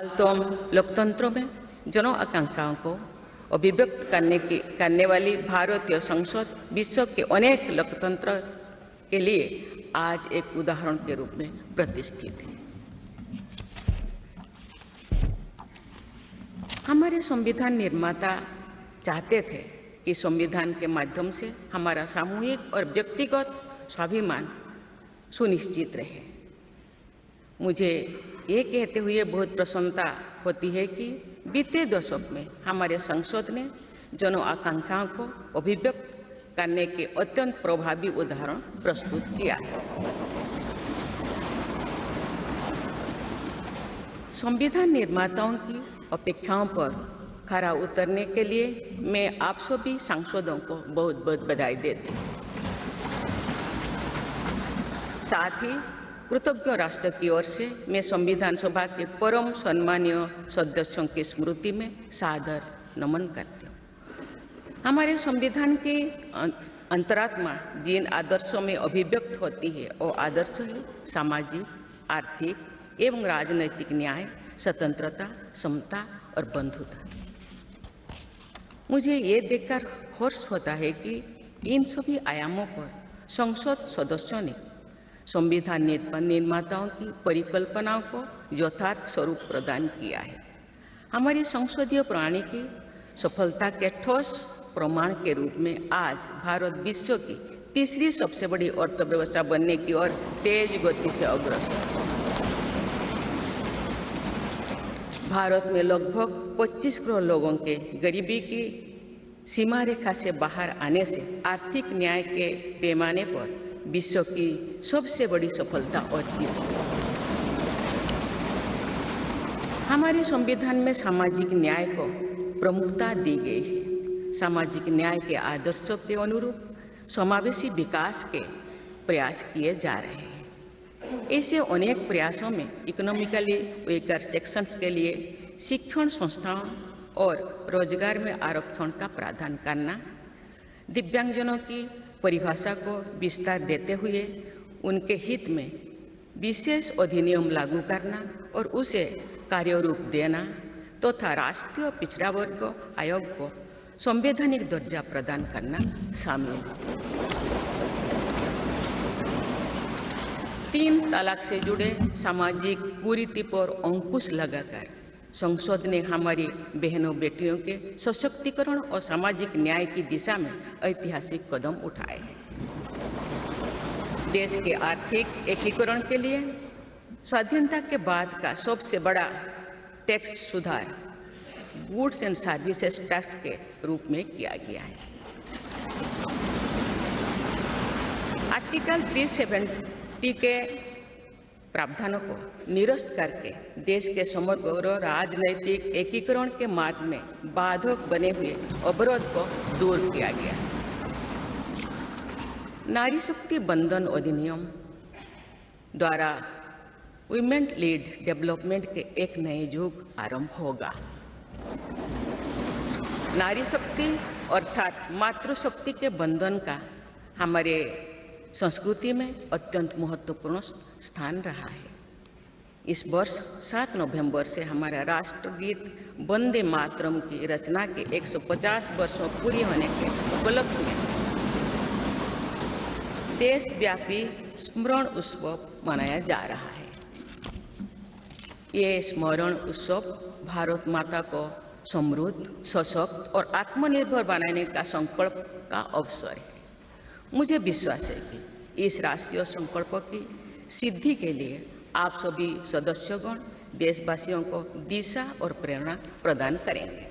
फिलहाल तो हम लोकतंत्रों में जन आकांक्षाओं को अभिव्यक्त करने वाली भारतीय संसद विश्व के अनेक लोकतंत्र के लिए आज एक उदाहरण के रूप में प्रतिष्ठित है। हमारे संविधान निर्माता चाहते थे कि संविधान के माध्यम से हमारा सामूहिक और व्यक्तिगत स्वाभिमान सुनिश्चित रहे। मुझे ये कहते हुए बहुत प्रसन्नता होती है कि बीते दशक में हमारे संसद ने जन आकांक्षाओं को अभिव्यक्त करने के अत्यंत प्रभावी उदाहरण प्रस्तुत किया है। संविधान निर्माताओं की अपेक्षाओं पर खरा उतरने के लिए मैं आप सभी सांसदों को बहुत बहुत बधाई देती हूँ। साथ ही कृतज्ञ राष्ट्र की ओर से मैं संविधान सभा के परम सम्मानीय सदस्यों की स्मृति में सादर नमन करती हूँ। हमारे संविधान की अंतरात्मा जिन आदर्शों में अभिव्यक्त होती है वो आदर्श है सामाजिक, आर्थिक एवं राजनैतिक न्याय, स्वतंत्रता, समता और बंधुता। मुझे ये देखकर हर्ष होता है कि इन सभी आयामों पर संसद सदस्यों ने संविधान निर्माताओं की परिकल्पनाओं को यथार्थ स्वरूप प्रदान किया है। हमारी संसदीय प्रणाली की सफलता के ठोस प्रमाण के रूप में आज भारत विश्व की तीसरी सबसे बड़ी अर्थव्यवस्था बनने की ओर तेज गति से अग्रसर है। भारत में लगभग 25 करोड़ लोगों के गरीबी की सीमा रेखा से बाहर आने से आर्थिक न्याय के पैमाने पर विश्व की सबसे बड़ी सफलता अर्जित है। हमारे संविधान में सामाजिक न्याय को प्रमुखता दी गई है। सामाजिक न्याय के आदर्शों के अनुरूप समावेशी विकास के प्रयास किए जा रहे हैं। ऐसे अनेक प्रयासों में इकोनॉमिकली वीकर सेक्शंस के लिए शिक्षण संस्थाओं और रोजगार में आरक्षण का प्रावधान करना, दिव्यांगजनों की परिभाषा को विस्तार देते हुए उनके हित में विशेष अधिनियम लागू करना और उसे कार्यरूप देना तथा राष्ट्रीय पिछड़ा वर्ग आयोग को संवैधानिक दर्जा प्रदान करना शामिल है। 3 तलाक से जुड़े सामाजिक कुरीति पर अंकुश लगाकर संसद ने हमारी बहनों बेटियों के सशक्तिकरण और सामाजिक न्याय की दिशा में ऐतिहासिक कदम उठाए हैं। देश के आर्थिक एकीकरण के लिए स्वाधीनता के बाद का सबसे बड़ा टैक्स सुधार गुड्स एंड सर्विसेज टैक्स के रूप में किया गया है। आर्टिकल 370 के प्रावधानों को निरस्त करके देश के समग्र राजनैतिक एकीकरण के मार्ग में बाधक बने हुए अवरोध को दूर किया गया। नारी शक्ति बंधन अधिनियम द्वारा वुमेन लीड डेवलपमेंट के एक नए युग आरंभ होगा। नारी शक्ति अर्थात मातृशक्ति के बंधन का हमारे संस्कृति में अत्यंत महत्वपूर्ण स्थान रहा है। इस वर्ष 7 नवंबर से हमारा राष्ट्रगीत वंदे मातरम की रचना के 150 वर्षों पूरी होने के उपलक्ष्य में देशव्यापी स्मरण उत्सव मनाया जा रहा है। ये स्मरण उत्सव भारत माता को समृद्ध, सशक्त और आत्मनिर्भर बनाने का संकल्प का अवसर है। मुझे विश्वास है कि इस राष्ट्रीय संकल्प की सिद्धि के लिए आप सभी सदस्यगण देशवासियों को दिशा और प्रेरणा प्रदान करेंगे।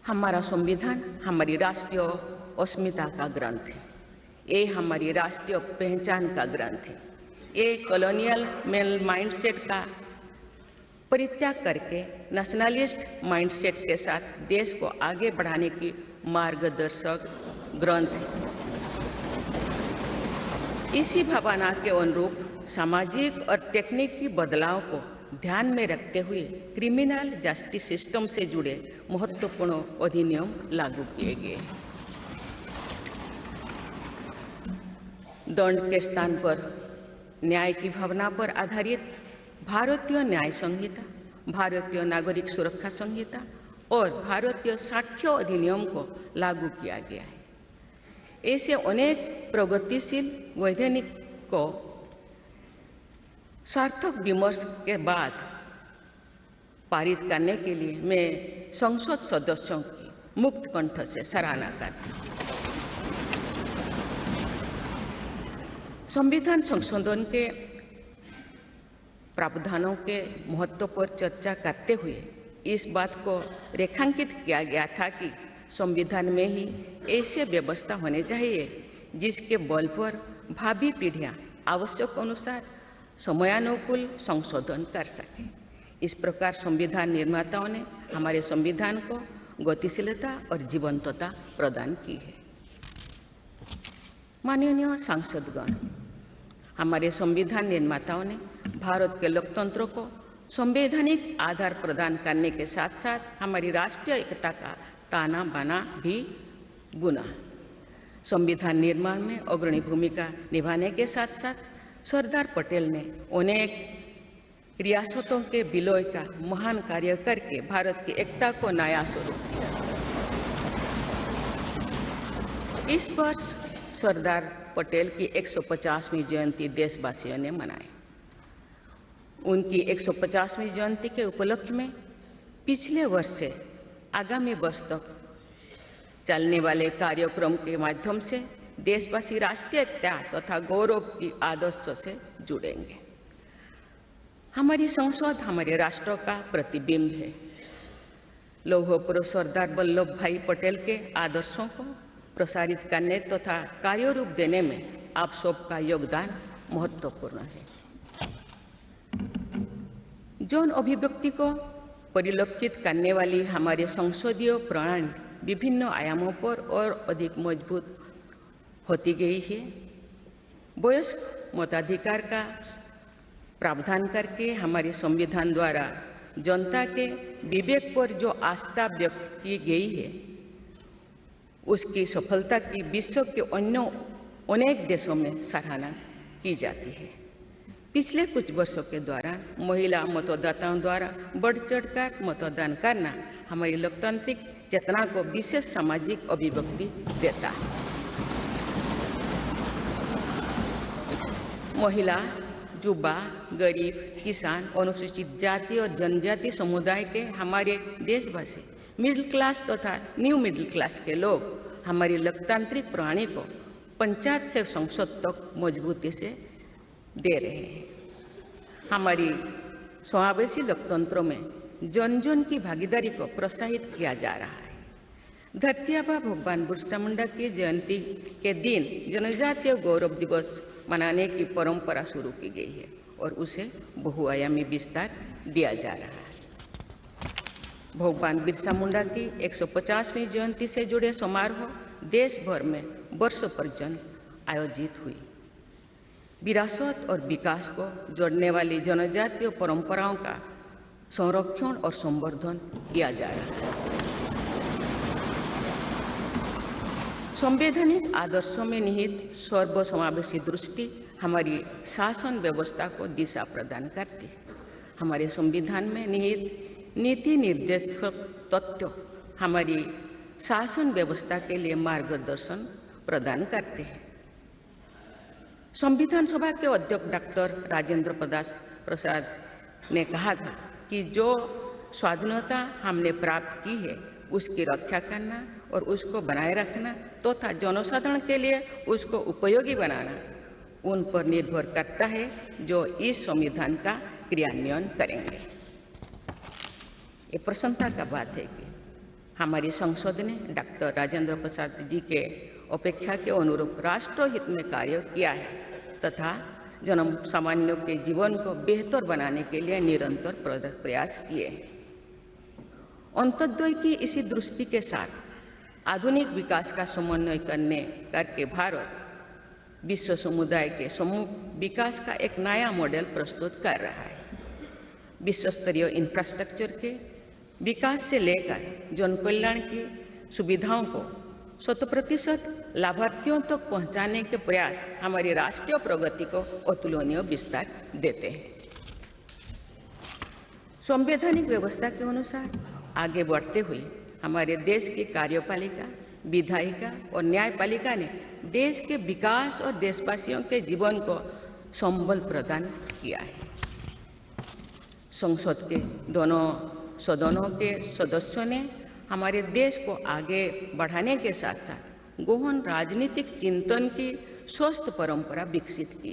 हमारा संविधान हमारी राष्ट्रीय अस्मिता का ग्रंथ है। ये हमारी राष्ट्रीय पहचान का ग्रंथ है। ये कॉलोनियल माइंडसेट का परित्याग करके नेशनलिस्ट माइंडसेट के साथ देश को आगे बढ़ाने की मार्गदर्शक ग्रंथ है। इसी भावना के अनुरूप सामाजिक और तकनीकी बदलाव को ध्यान में रखते हुए क्रिमिनल जस्टिस सिस्टम से जुड़े महत्वपूर्ण अधिनियम लागू किए गए। दंड के स्थान पर न्याय की भावना पर आधारित भारतीय न्याय संहिता, भारतीय नागरिक सुरक्षा संहिता और भारतीय साक्ष्य अधिनियम को लागू किया गया है। ऐसे अनेक प्रगतिशील वैधानिक को सार्थक विमर्श के बाद पारित करने के लिए मैं संसद सदस्यों की मुक्त कंठ से सराहना करती हूँ। संविधान संशोधन के प्रावधानों के महत्व पर चर्चा करते हुए इस बात को रेखांकित किया गया था कि संविधान में ही ऐसी व्यवस्था होनी चाहिए जिसके बल पर भावी पीढ़ियां आवश्यक अनुसार समयानुकूल संशोधन कर सकें। इस प्रकार संविधान निर्माताओं ने हमारे संविधान को गतिशीलता और जीवंतता प्रदान की है। माननीय सांसदगण, हमारे संविधान निर्माताओं ने भारत के लोकतंत्र को संवैधानिक आधार प्रदान करने के साथ साथ हमारी राष्ट्रीय एकता का ताना बाना भी बुना। संविधान निर्माण में अग्रणी भूमिका निभाने के साथ साथ सरदार पटेल ने अनेक रियासतों के विलय का महान कार्य करके भारत की एकता को नया स्वरूप दिया। इस वर्ष सरदार पटेल की 150वीं जयंती देशवासियों ने मनाई। उनकी 150वीं जयंती के उपलक्ष्य में पिछले वर्ष से आगामी वर्ष तक चलने वाले कार्यक्रम के माध्यम से देशवासी राष्ट्रीय एकता तथा गौरव की आदर्शों से जुड़ेंगे। हमारी संसद हमारे राष्ट्र का प्रतिबिंब है। लौह पुरुष सरदार वल्लभ भाई पटेल के आदर्शों को प्रसारित करने तथा कार्यरूप देने में आप सबका योगदान महत्वपूर्ण है। जौन अभिव्यक्ति को परिलक्षित करने वाली हमारे संसदीय प्रणाली विभिन्न आयामों पर और अधिक मजबूत होती गई है। वयस्क मताधिकार का प्रावधान करके हमारे संविधान द्वारा जनता के विवेक पर जो आस्था व्यक्त की गई है, उसकी सफलता की विश्व के अन्य अनेक देशों में सराहना की जाती है। पिछले कुछ वर्षों के दौरान महिला मतदाताओं द्वारा बढ़ चढ़कर मतदान करना हमारी लोकतांत्रिक चेतना को विशेष सामाजिक अभिव्यक्ति देता है। महिला, युवा, गरीब, किसान, अनुसूचित जाति और जनजाति समुदाय के हमारे देशवासी, मिडिल क्लास तथा न्यू मिडिल क्लास के लोग हमारी लोकतांत्रिक प्रणाली को पंचायत से संसद तक मजबूती से दे रहे हैं। हमारी समावेशी लोकतंत्र में जन जन की भागीदारी को प्रोत्साहित किया जा रहा है। धरती आबा भगवान बिरसा मुंडा की जयंती के दिन जनजातीय गौरव दिवस मनाने की परंपरा शुरू की गई है और उसे बहुआयामी विस्तार दिया जा रहा है। भगवान बिरसा मुंडा की 150वीं जयंती से जुड़े समारोह देश भर में वर्षों पर्यंत आयोजित हुई। विरासत और विकास को जोड़ने वाली जनजातीय परंपराओं का संरक्षण और संवर्धन किया जा रहा है। संवैधानिक आदर्शों में निहित सर्वसमावेशी दृष्टि हमारी शासन व्यवस्था को दिशा प्रदान करती है। हमारे संविधान में निहित नीति निर्देशक तत्व हमारी शासन व्यवस्था के लिए मार्गदर्शन प्रदान करते हैं। संविधान सभा के अध्यक्ष डॉक्टर राजेंद्र प्रसाद ने कहा था कि जो स्वाधीनता हमने प्राप्त की है उसकी रक्षा करना और उसको बनाए रखना तथा जनसाधारण के लिए उसको उपयोगी बनाना उन पर निर्भर करता है जो इस संविधान का क्रियान्वयन करेंगे। ये प्रसन्नता का बात है कि हमारी संसद ने डॉक्टर राजेंद्र प्रसाद जी के अपेक्षा के अनुरूप राष्ट्रहित में कार्य किया है तथा जन सामान्यों के जीवन को बेहतर बनाने के लिए निरंतर प्रयास किए हैं। अंत्योदय की इसी दृष्टि के साथ आधुनिक विकास का समन्वय करके भारत विश्व समुदाय के सम्मुख विकास का एक नया मॉडल प्रस्तुत कर रहा है। विश्व स्तरीय इंफ्रास्ट्रक्चर के विकास से लेकर जन कल्याण की सुविधाओं को 100% लाभार्थियों तक तो पहुंचाने के प्रयास हमारी राष्ट्रीय प्रगति को अतुलनीय विस्तार देते हैं। संवैधानिक व्यवस्था के अनुसार आगे बढ़ते हुए हमारे देश की कार्यपालिका, विधायिका और न्यायपालिका ने देश के विकास और देशवासियों के जीवन को संबल प्रदान किया है। संसद के दोनों सदनों के सदस्यों ने हमारे देश को आगे बढ़ाने के साथ साथ गहन राजनीतिक चिंतन की स्वस्थ परंपरा विकसित की।